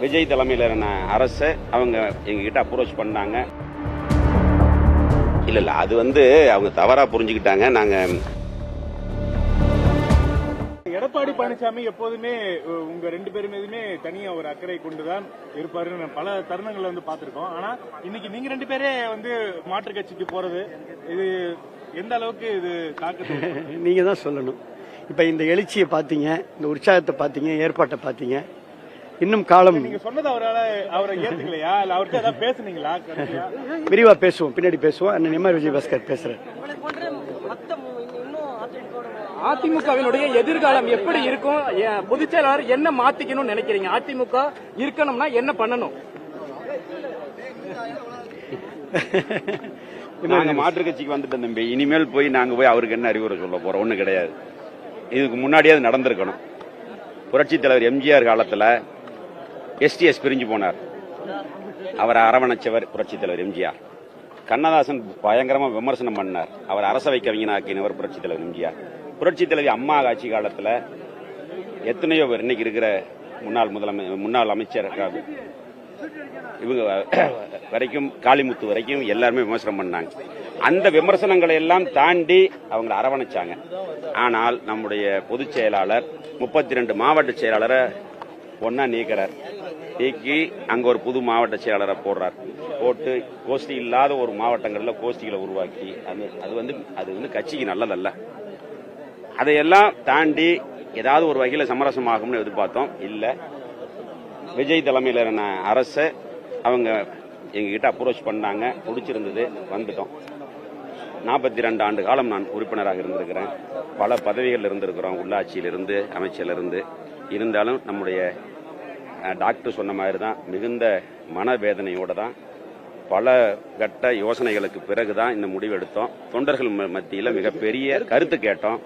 விஜய் தலைமையிலான அரசை அவங்க எங்ககிட்ட அப்ரோச் பண்ணாங்க. இல்ல அது அவங்க தவறா புரிஞ்சுக்கிட்டாங்க. நாங்க எடப்பாடி பழனிசாமி எப்போதுமே உங்க ரெண்டு பேரும் மீதுமே தனியா ஒரு அக்கறை கொண்டுதான் இருப்பாருன்னு பல தருணங்களை பார்த்திருக்கோம். ஆனா இன்னைக்கு நீங்க ரெண்டு பேரே மாற்று கட்சிக்கு போறது இது எந்த அளவுக்கு இது தாக்கத்தை நீங்க தான் சொல்லணும். இப்ப இந்த எழுச்சியை பாத்தீங்க, இந்த உற்சாகத்தை பாத்தீங்க, ஏற்பாட்டை பாத்தீங்க. இன்னும் காலம் நீங்க சொன்னது அவரை ஏத்துக்கலையா இல்ல அவர்கிட்ட ஏதாவது பேசுனீங்களா? விரிவா பேசுவோம், பின்னாடி பேசுவோம். அண்ணன் எம்ஆர் விஜயபாஸ்கர் பேசுறேன். அதிமுகவினுடைய எதிர்காலம் எப்படி இருக்கும்? பொதுச் செயலாளர் என்ன மாத்திக்கணும்னு நினைக்கிறீங்க? அதிமுக இருக்கணும்னா என்ன பண்ணணும்? நாங்க மாற்று கட்சிக்கு வந்துட்டோம் தம்பி. இனிமேல் நாங்க போய் அவருக்கு என்ன அறிவுரை சொல்ல போறோம்? ஒண்ணு கிடையாது. இதுக்கு முன்னாடியே அது நடந்திருக்கணும். புரட்சித் தலைவர் எம்ஜிஆர் காலத்துல எஸ்டிஎஸ் பிரிஞ்சு போனார். அவரை அரவணைச்சவர் புரட்சித் தலைவர் எம்ஜிஆர். கண்ணதாசன் பயங்கரமா விமர்சனம் பண்ணார். அவர் அரசவை கவிஞனாக்கினவர் புரட்சித் தலைவர் எம்ஜிஆர். புரட்சித் தலைவி அம்மா ஆட்சி காலத்துல எத்தனையோ பேர் இன்னைக்கு இருக்கிற முன்னாள் அமைச்சர் இவங்க வரைக்கும் காளிமுத்து வரைக்கும் எல்லாருமே விமர்சனம் பண்ணாங்க. அந்த விமர்சனங்களை எல்லாம் தாண்டி அவங்களை அரவணைச்சாங்க. ஆனால் நம்முடைய பொதுச் செயலாளர் 32 மாவட்ட செயலாளரை ஒன்னா நீக்கிறார். நீக்கி அங்க ஒரு புது மாவட்ட செயலாளரை போட்டு கோஷ்டி இல்லாத ஒரு மாவட்டங்களில் கோஷ்டிகளை உருவாக்கி அது கட்சிக்கு நல்லதல்ல. அதையெல்லாம் தாண்டி ஏதாவது ஒரு வகையில் சமரசமாகும்னு எதிர்பார்த்தோம். இல்ல விஜய் தலைமையிலான அரசை அவங்க எங்ககிட்ட அப்ரோச் பண்ணாங்க. பிடிச்சிருந்தது, வந்துட்டோம். 42 ஆண்டு காலம் நான் உறுப்பினராக இருந்திருக்கிறேன். பல பதவிகள் இருந்திருக்கிறோம், உள்ளாட்சியிலிருந்து அமைச்சரிலிருந்து. இருந்தாலும் நம்முடைய டாக்டர் சொன்ன மாதிரி தான் மிகுந்த மனவேதனையோட தான் பல கட்ட யோசனைகளுக்கு பிறகுதான் இந்த முடிவு எடுத்தோம். தொண்டர்கள் மத்தியில் மிகப்பெரிய கருத்து கேட்டோம்.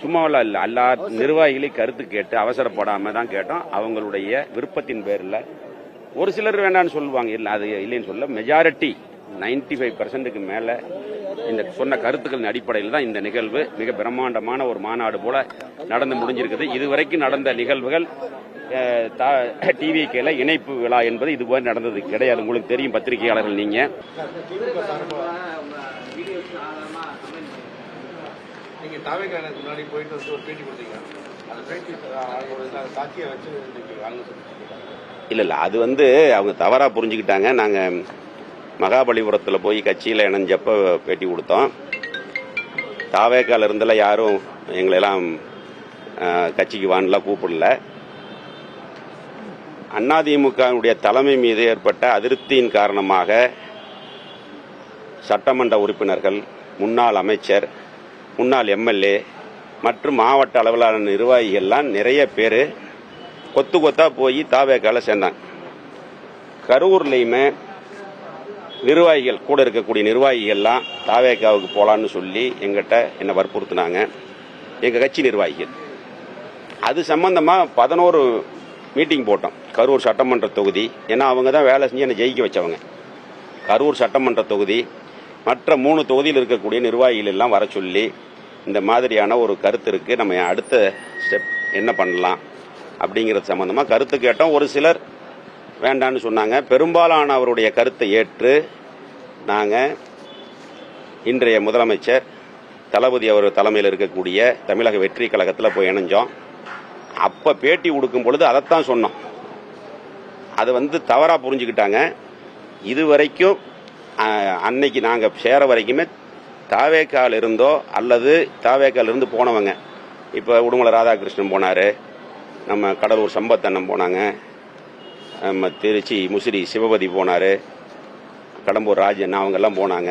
சும்மாவெல்லாம் இல்லை, எல்லா நிர்வாகிகளையும் கருத்து கேட்டு அவசரப்படாம தான் கேட்டோம். அவங்களுடைய விருப்பத்தின் பேரில் ஒரு சிலர் வேண்டாம்னு சொல்லுவாங்க, இல்லை அது இல்லைன்னு சொல்ல, மெஜாரிட்டி 95% மேல இந்த சொன்ன கருத்துக்களின் அடிப்படையில் தான் இந்த நிகழ்வு மிக பிரம்மாண்டமான ஒரு மாநாடு போல நடந்து முடிஞ்சிருக்குது. இதுவரைக்கும் நடந்த நிகழ்வுகள் டிவிக்கேல இணைப்பு விழா என்பது இதுபோல நடந்தது கிடையாது. உங்களுக்கு தெரியும், பத்திரிகையாளர்கள் நீங்க. இல்ல அது அவங்க தவறா புரிஞ்சுக்கிட்டாங்க. நாங்க மகாபலிபுரத்தில் போய் கட்சியில் இணைஞ்சப்ப பேட்டி கொடுத்தோம். தாவேக்கால இருந்தெல்லாம் யாரும் எங்களெல்லாம் கட்சிக்கு வான்லாம் கூப்பிடல. அதிமுகவுடைய தலைமை மீது ஏற்பட்ட அதிருப்தியின் காரணமாக சட்டமன்ற உறுப்பினர்கள், முன்னாள் அமைச்சர், முன்னாள் எம்எல்ஏ மற்றும் மாவட்ட அளவிலான நிர்வாகிகள்லாம் நிறைய பேர் கொத்து கொத்தா போய் தாவேக்கால சேர்ந்தாங்க. கரூர்லையுமே நிர்வாகிகள் கூட இருக்கக்கூடிய நிர்வாகிகள்லாம் தாவேக்காவுக்கு போலான்னு சொல்லி எங்கிட்ட என்ன வற்புறுத்தினாங்க, எங்க கட்சி நிர்வாகிகள். அது சம்பந்தமா 11 மீட்டிங் போட்டோம் கரூர் சட்டமன்ற தொகுதி. ஏன்னா அவங்க தான் வேலை செஞ்சு என்னை ஜெயிக்க வச்சவங்க. கரூர் சட்டமன்ற தொகுதி மற்ற 3 தொகுதியில் இருக்கக்கூடிய நிர்வாகிகள் எல்லாம் வர சொல்லி இந்த மாதிரியான ஒரு கருத்து இருக்கு, நம்ம அடுத்த ஸ்டெப் என்ன பண்ணலாம் அப்படிங்கிறது சம்பந்தமா கருத்து கேட்டோம். ஒரு சிலர் வேண்டான்னு சொன்னாங்க. பெரும்பாலான அவருடைய கருத்தை ஏற்று நாங்கள் இன்றைய முதலமைச்சர் தளபதி அவர் தலைமையில் இருக்கக்கூடிய தமிழக வெற்றி கழகத்தில் போய் இணைஞ்சோம். அப்ப பேட்டி கொடுக்கும் பொழுது அதைத்தான் சொன்னோம். அது தவறா புரிஞ்சுக்கிட்டாங்க. இதுவரைக்கும் அன்னைக்கு நாங்க சேர வரைக்குமே தாவேக்கால் இருந்தோ அல்லது தாவேக்கால் இருந்து போனவங்க, இப்ப உடுமலை ராதாகிருஷ்ணன் போனாரு, நம்ம கடலூர் சம்பத்தண்ணன் போனாங்க, நம்ம திருச்சி முசிறி சிவபதி போனாரு, கடம்பூர் ராஜன் அவங்கெல்லாம் போனாங்க.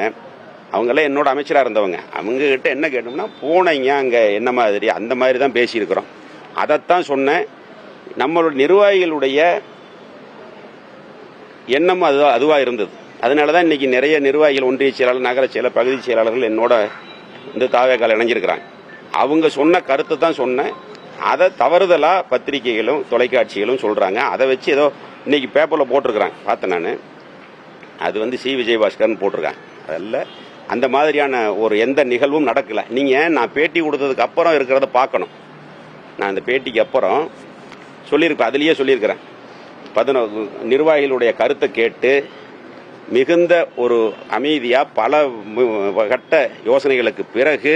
அவங்கெல்லாம் என்னோட அமைச்சராக இருந்தவங்க. அவங்க கிட்ட என்ன கேட்டோம்னா, போனீங்க அங்கே என்ன மாதிரி, அந்த மாதிரி தான் பேசியிருக்கிறோம். அதைத்தான் சொன்னேன். நம்மளுடைய நிர்வாகிகளுடைய எண்ணம் அதுவாக இருந்தது. அதனால தான் இன்னைக்கு நிறைய நிர்வாகிகள், ஒன்றிய செயலாளர், நகர செயலாளர், பகுதி செயலாளர்கள் என்னோட இந்த தாவேக்கால இணைஞ்சிருக்கிறாங்க. அவங்க சொன்ன கருத்தை தான் சொன்னேன். அதை தவறுதலா பத்திரிகைகளும் தொலைக்காட்சிகளும் சொல்றாங்க. அதை வச்சு ஏதோ இன்னைக்கு பேப்பர்ல போட்டிருக்கிறாங்க, பார்த்தேன் நான். அது சி விஜயபாஸ்கர்னு போட்டிருக்காங்க. அதில் அந்த மாதிரியான ஒரு எந்த நிகழ்வும் நடக்கல. நீங்க நான் பேட்டி கொடுத்ததுக்கு அப்புறம் இருக்கிறத பார்க்கணும். நான் அந்த பேட்டிக்கு அப்புறம் சொல்லியிருப்பேன், அதுலயே சொல்லியிருக்கிறேன். நிர்வாகிகளுடைய கருத்தை கேட்டு மிகுந்த ஒரு அமைதியா பல கட்ட யோசனைகளுக்கு பிறகு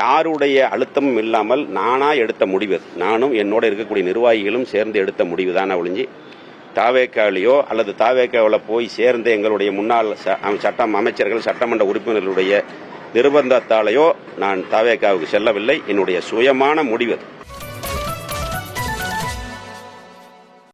யாருடைய அழுத்தமும் இல்லாமல் நானா எடுத்த முடிவு, நானும் என்னோட இருக்கக்கூடிய நிர்வாகிகளும் சேர்ந்து எடுத்த முடிவு தான் ஒழிஞ்சு தாவேக்காவிலையோ அல்லது தாவேக்காவில் போய் சேர்ந்து எங்களுடைய முன்னாள் அமைச்சர்கள் சட்டமன்ற உறுப்பினர்களுடைய நிர்பந்தத்தாலேயோ நான் தாவேக்காவுக்கு செல்லவில்லை. என்னுடைய சுயமான முடிவு.